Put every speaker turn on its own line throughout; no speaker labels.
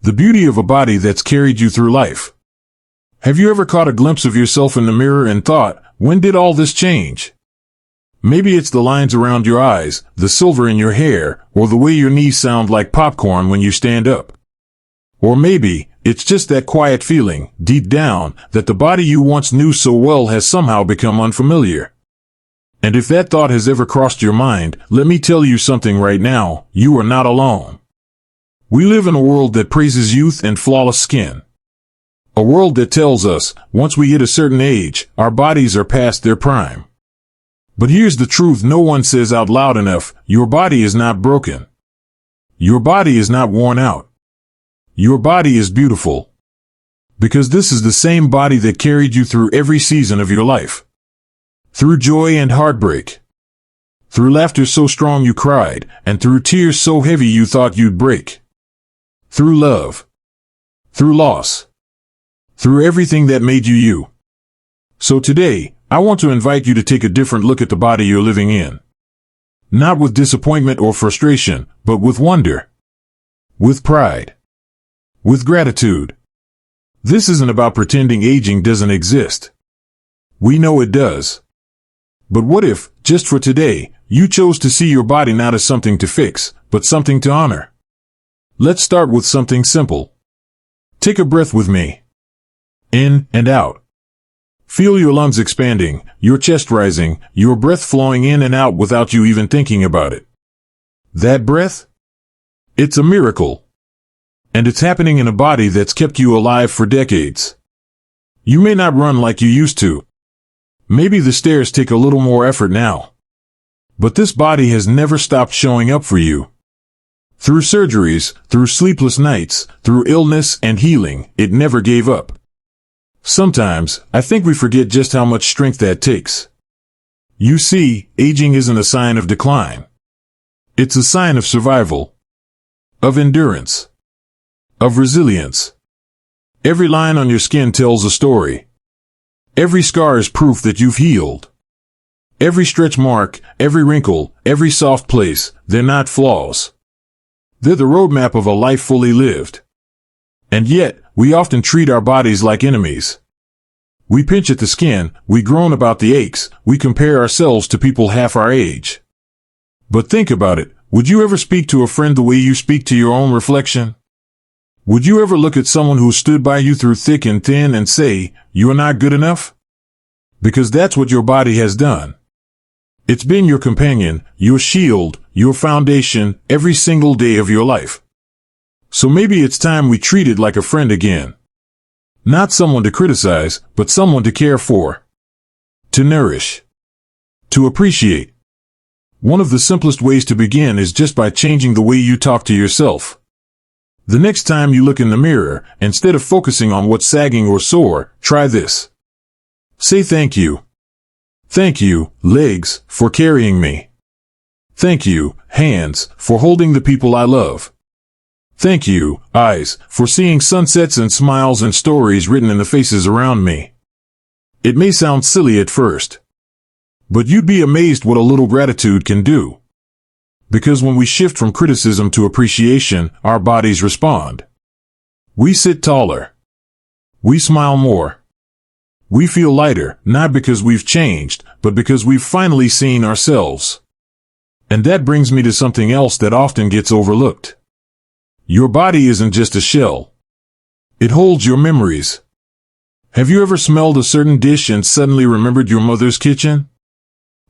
The beauty of a body that's carried you through life. Have you ever caught a glimpse of yourself in the mirror and thought, when did all this change? Maybe it's the lines around your eyes, the silver in your hair, or the way your knees sound like popcorn when you stand up. Or maybe it's just that quiet feeling, deep down, that the body you once knew so well has somehow become unfamiliar. And if that thought has ever crossed your mind, let me tell you something right now, you are not alone. We live in a world that praises youth and flawless skin. A world that tells us, once we hit a certain age, our bodies are past their prime. But here's the truth no one says out loud enough, your body is not broken. Your body is not worn out. Your body is beautiful. Because this is the same body that carried you through every season of your life. Through joy and heartbreak. Through laughter so strong you cried, and through tears so heavy you thought you'd break. Through love. Through loss. Through everything that made you you. So today, I want to invite you to take a different look at the body you're living in. Not with disappointment or frustration, but with wonder. With pride. With gratitude. This isn't about pretending aging doesn't exist. We know it does. But what if, just for today, you chose to see your body not as something to fix, but something to honor? Let's start with something simple. Take a breath with me. In and out. Feel your lungs expanding, your chest rising, your breath flowing in and out without you even thinking about it. That breath? It's a miracle. And it's happening in a body that's kept you alive for decades. You may not run like you used to. Maybe the stairs take a little more effort now. But this body has never stopped showing up for you. Through surgeries, through sleepless nights, through illness and healing, it never gave up. Sometimes, I think we forget just how much strength that takes. You see, aging isn't a sign of decline. It's a sign of survival. Of endurance. Of resilience. Every line on your skin tells a story. Every scar is proof that you've healed. Every stretch mark, every wrinkle, every soft place, they're not flaws. They're the roadmap of a life fully lived. And yet, we often treat our bodies like enemies. We pinch at the skin, we groan about the aches, we compare ourselves to people half our age. But think about it, would you ever speak to a friend the way you speak to your own reflection? Would you ever look at someone who stood by you through thick and thin and say, "You are not good enough"? Because that's what your body has done. It's been your companion, your shield, your foundation, every single day of your life. So maybe it's time we treat it like a friend again. Not someone to criticize, but someone to care for. To nourish. To appreciate. One of the simplest ways to begin is just by changing the way you talk to yourself. The next time you look in the mirror, instead of focusing on what's sagging or sore, try this. Say thank you. Thank you, legs, for carrying me. Thank you, hands, for holding the people I love. Thank you, eyes, for seeing sunsets and smiles and stories written in the faces around me. It may sound silly at first, but you'd be amazed what a little gratitude can do. Because when we shift from criticism to appreciation, our bodies respond. We sit taller. We smile more. We feel lighter, not because we've changed, but because we've finally seen ourselves. And that brings me to something else that often gets overlooked. Your body isn't just a shell. It holds your memories. Have you ever smelled a certain dish and suddenly remembered your mother's kitchen?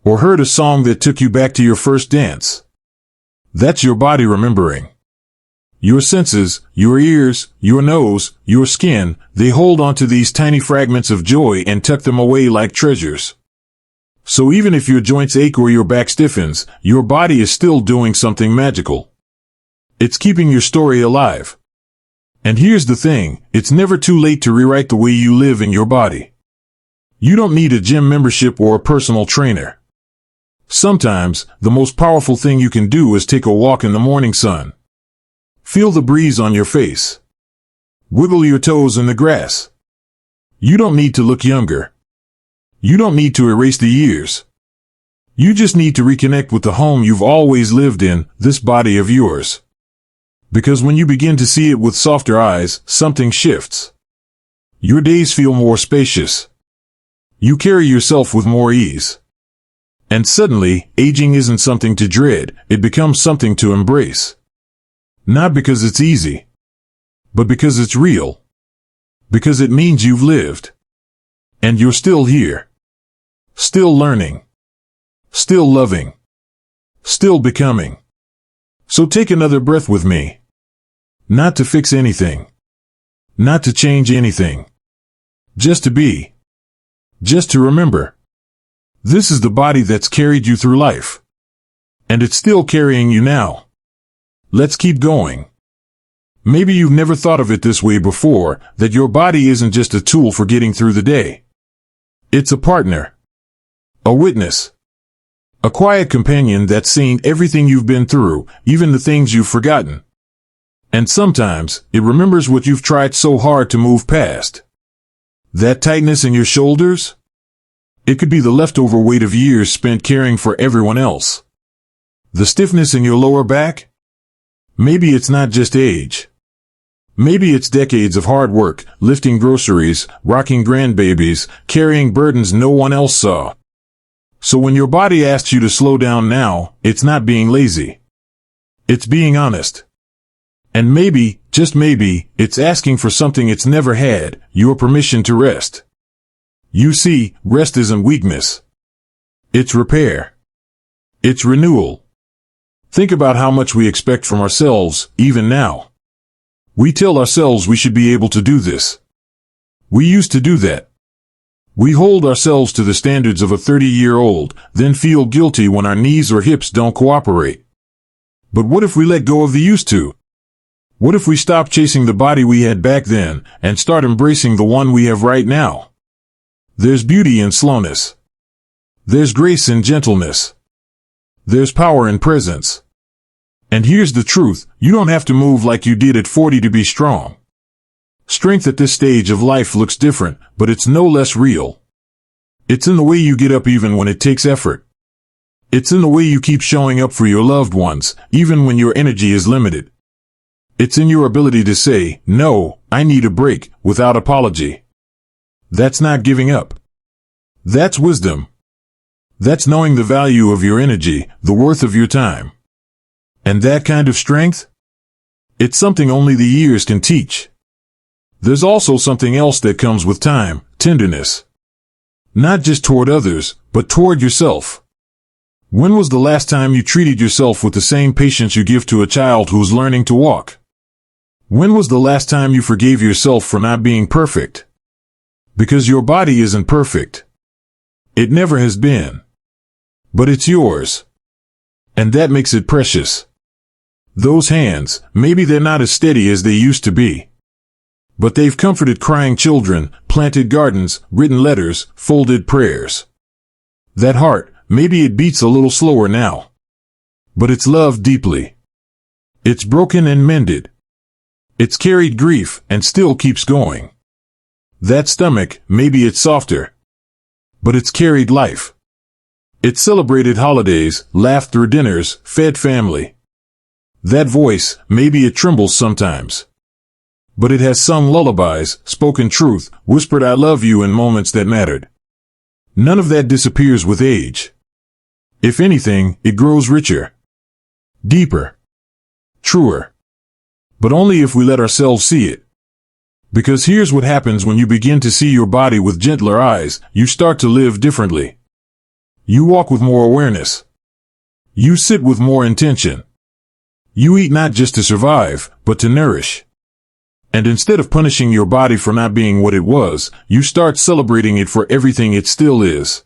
Or heard a song that took you back to your first dance? That's your body remembering. Your senses, your ears, your nose, your skin, they hold onto these tiny fragments of joy and tuck them away like treasures. So even if your joints ache or your back stiffens, your body is still doing something magical. It's keeping your story alive. And here's the thing, it's never too late to rewrite the way you live in your body. You don't need a gym membership or a personal trainer. Sometimes, the most powerful thing you can do is take a walk in the morning sun. Feel the breeze on your face. Wiggle your toes in the grass. You don't need to look younger. You don't need to erase the years. You just need to reconnect with the home you've always lived in, this body of yours. Because when you begin to see it with softer eyes, something shifts. Your days feel more spacious. You carry yourself with more ease. And suddenly, aging isn't something to dread, it becomes something to embrace. Not because it's easy, but because it's real. Because it means you've lived. And you're still here. Still learning. Still loving. Still becoming. So take another breath with me. Not to fix anything. Not to change anything. Just to be. Just to remember. This is the body that's carried you through life. And it's still carrying you now. Let's keep going. Maybe you've never thought of it this way before, that your body isn't just a tool for getting through the day. It's a partner. A witness. A quiet companion that's seen everything you've been through, even the things you've forgotten. And sometimes, it remembers what you've tried so hard to move past. That tightness in your shoulders? It could be the leftover weight of years spent caring for everyone else. The stiffness in your lower back? Maybe it's not just age. Maybe it's decades of hard work, lifting groceries, rocking grandbabies, carrying burdens no one else saw. So when your body asks you to slow down now, it's not being lazy. It's being honest. And maybe, just maybe, it's asking for something it's never had, your permission to rest. You see, rest isn't weakness. It's repair. It's renewal. Think about how much we expect from ourselves, even now. We tell ourselves we should be able to do this. We used to do that. We hold ourselves to the standards of a 30-year-old, then feel guilty when our knees or hips don't cooperate. But what if we let go of the used to? What if we stop chasing the body we had back then, and start embracing the one we have right now? There's beauty in slowness. There's grace in gentleness. There's power in presence. And here's the truth, you don't have to move like you did at 40 to be strong. Strength at this stage of life looks different, but it's no less real. It's in the way you get up even when it takes effort. It's in the way you keep showing up for your loved ones, even when your energy is limited. It's in your ability to say, no, I need a break, without apology. That's not giving up. That's wisdom. That's knowing the value of your energy, the worth of your time. And that kind of strength? It's something only the years can teach. There's also something else that comes with time, tenderness. Not just toward others, but toward yourself. When was the last time you treated yourself with the same patience you give to a child who's learning to walk? When was the last time you forgave yourself for not being perfect? Because your body isn't perfect. It never has been. But it's yours. And that makes it precious. Those hands, maybe they're not as steady as they used to be. But they've comforted crying children, planted gardens, written letters, folded prayers. That heart, maybe it beats a little slower now. But it's loved deeply. It's broken and mended. It's carried grief and still keeps going. That stomach, maybe it's softer. But it's carried life. It's celebrated holidays, laughed through dinners, fed family. That voice, maybe it trembles sometimes. But it has sung lullabies, spoken truth, whispered I love you in moments that mattered. None of that disappears with age. If anything, it grows richer. Deeper. Truer. But only if we let ourselves see it. Because here's what happens when you begin to see your body with gentler eyes, you start to live differently. You walk with more awareness. You sit with more intention. You eat not just to survive, but to nourish. And instead of punishing your body for not being what it was, you start celebrating it for everything it still is.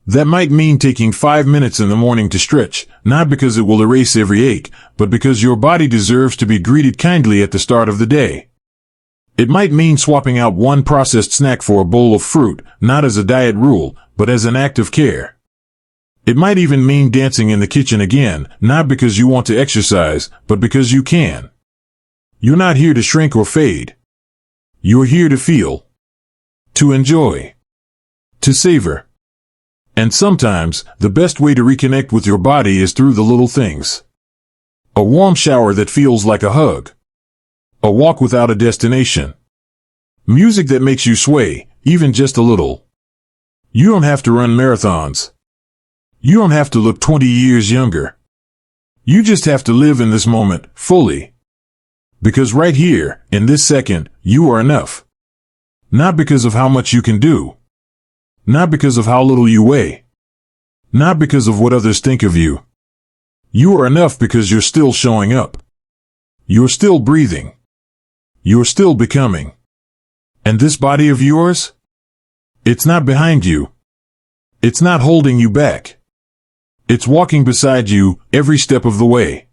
That might mean taking 5 minutes in the morning to stretch, not because it will erase every ache, but because your body deserves to be greeted kindly at the start of the day. It might mean swapping out one processed snack for a bowl of fruit, not as a diet rule, but as an act of care. It might even mean dancing in the kitchen again, not because you want to exercise, but because you can. You're not here to shrink or fade. You're here to feel. To enjoy. To savor. And sometimes, the best way to reconnect with your body is through the little things. A warm shower that feels like a hug. A walk without a destination. Music that makes you sway, even just a little. You don't have to run marathons. You don't have to look 20 years younger. You just have to live in this moment, fully. Because right here, in this second, you are enough. Not because of how much you can do. Not because of how little you weigh. Not because of what others think of you. You are enough because you're still showing up. You're still breathing. You're still becoming. And this body of yours? It's not behind you. It's not holding you back. It's walking beside you every step of the way.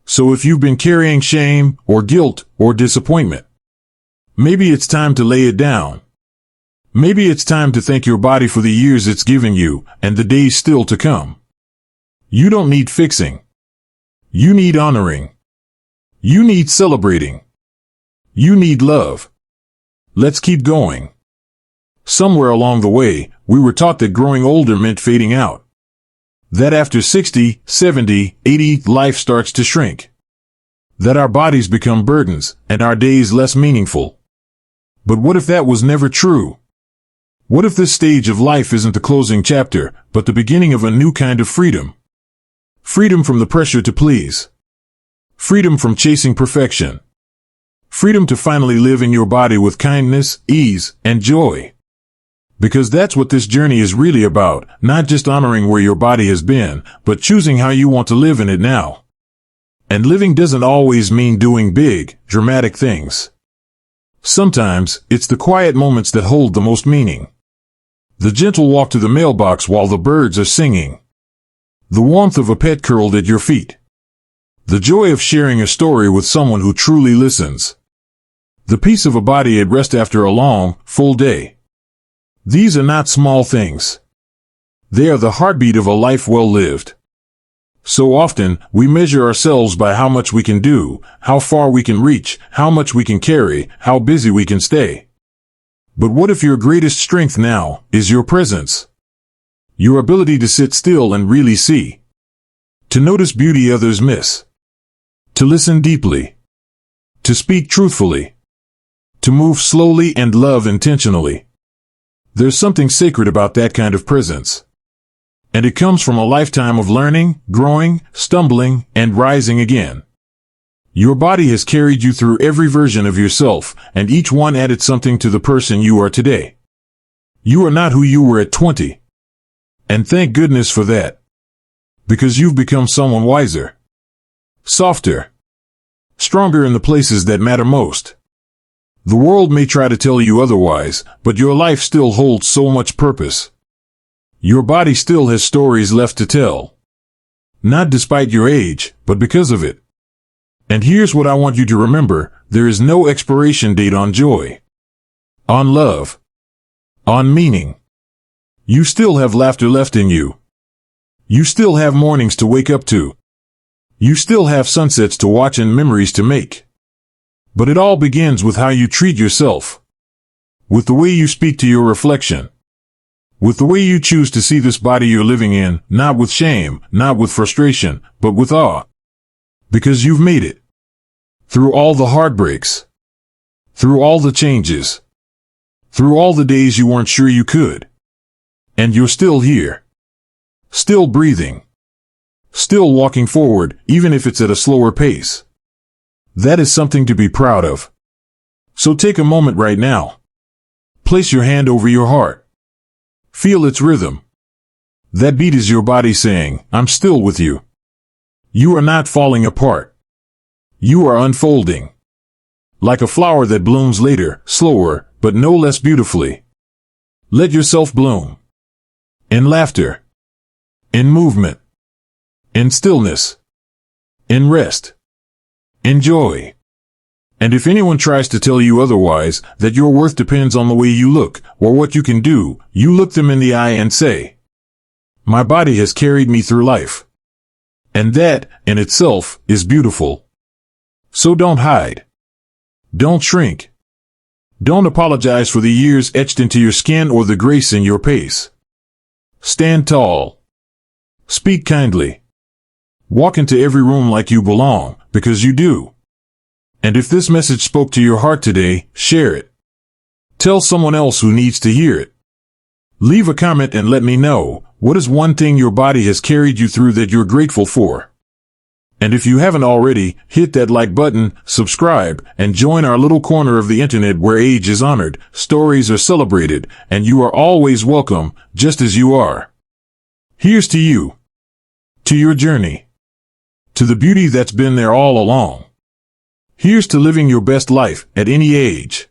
So if you've been carrying shame or guilt or disappointment, maybe it's time to lay it down. Maybe it's time to thank your body for the years it's given you and the days still to come. You don't need fixing. You need honoring. You need celebrating. You need love. Let's keep going. Somewhere along the way, we were taught that growing older meant fading out. That after 60, 70, 80, life starts to shrink. That our bodies become burdens and our days less meaningful. But what if that was never true? What if this stage of life isn't the closing chapter, but the beginning of a new kind of freedom? Freedom from the pressure to please. Freedom from chasing perfection. Freedom to finally live in your body with kindness, ease, and joy. Because that's what this journey is really about, not just honoring where your body has been, but choosing how you want to live in it now. And living doesn't always mean doing big, dramatic things. Sometimes, it's the quiet moments that hold the most meaning. The gentle walk to the mailbox while the birds are singing. The warmth of a pet curled at your feet. The joy of sharing a story with someone who truly listens. The peace of a body at rest after a long, full day. These are not small things. They are the heartbeat of a life well lived. So often, we measure ourselves by how much we can do, how far we can reach, how much we can carry, how busy we can stay. But what if your greatest strength now is your presence? Your ability to sit still and really see. To notice beauty others miss. To listen deeply. To speak truthfully. To move slowly and love intentionally. There's something sacred about that kind of presence. And it comes from a lifetime of learning, growing, stumbling, and rising again. Your body has carried you through every version of yourself, and each one added something to the person you are today. You are not who you were at 20. And thank goodness for that. Because you've become someone wiser. Softer. Stronger in the places that matter most. The world may try to tell you otherwise, but your life still holds so much purpose. Your body still has stories left to tell. Not despite your age, but because of it. And here's what I want you to remember, there is no expiration date on joy. On love. On meaning. You still have laughter left in you. You still have mornings to wake up to. You still have sunsets to watch and memories to make. But it all begins with how you treat yourself. With the way you speak to your reflection. With the way you choose to see this body you're living in, not with shame, not with frustration, but with awe. Because you've made it. Through all the heartbreaks. Through all the changes. Through all the days you weren't sure you could. And you're still here. Still breathing. Still walking forward, even if it's at a slower pace. That is something to be proud of. So take a moment right now. Place your hand over your heart. Feel its rhythm. That beat is your body saying, I'm still with you. You are not falling apart. You are unfolding. Like a flower that blooms later, slower, but no less beautifully. Let yourself bloom. In laughter. In movement. In stillness. In rest. In joy. And if anyone tries to tell you otherwise, that your worth depends on the way you look, or what you can do, you look them in the eye and say, my body has carried me through life. And that, in itself, is beautiful. So don't hide. Don't shrink. Don't apologize for the years etched into your skin or the grace in your pace. Stand tall. Speak kindly. Walk into every room like you belong, because you do. And if this message spoke to your heart today, share it. Tell someone else who needs to hear it. Leave a comment and let me know, what is one thing your body has carried you through that you're grateful for? And if you haven't already, hit that like button, subscribe, and join our little corner of the internet where age is honored, stories are celebrated, and you are always welcome, just as you are. Here's to you. To your journey. To the beauty that's been there all along. Here's to living your best life at any age.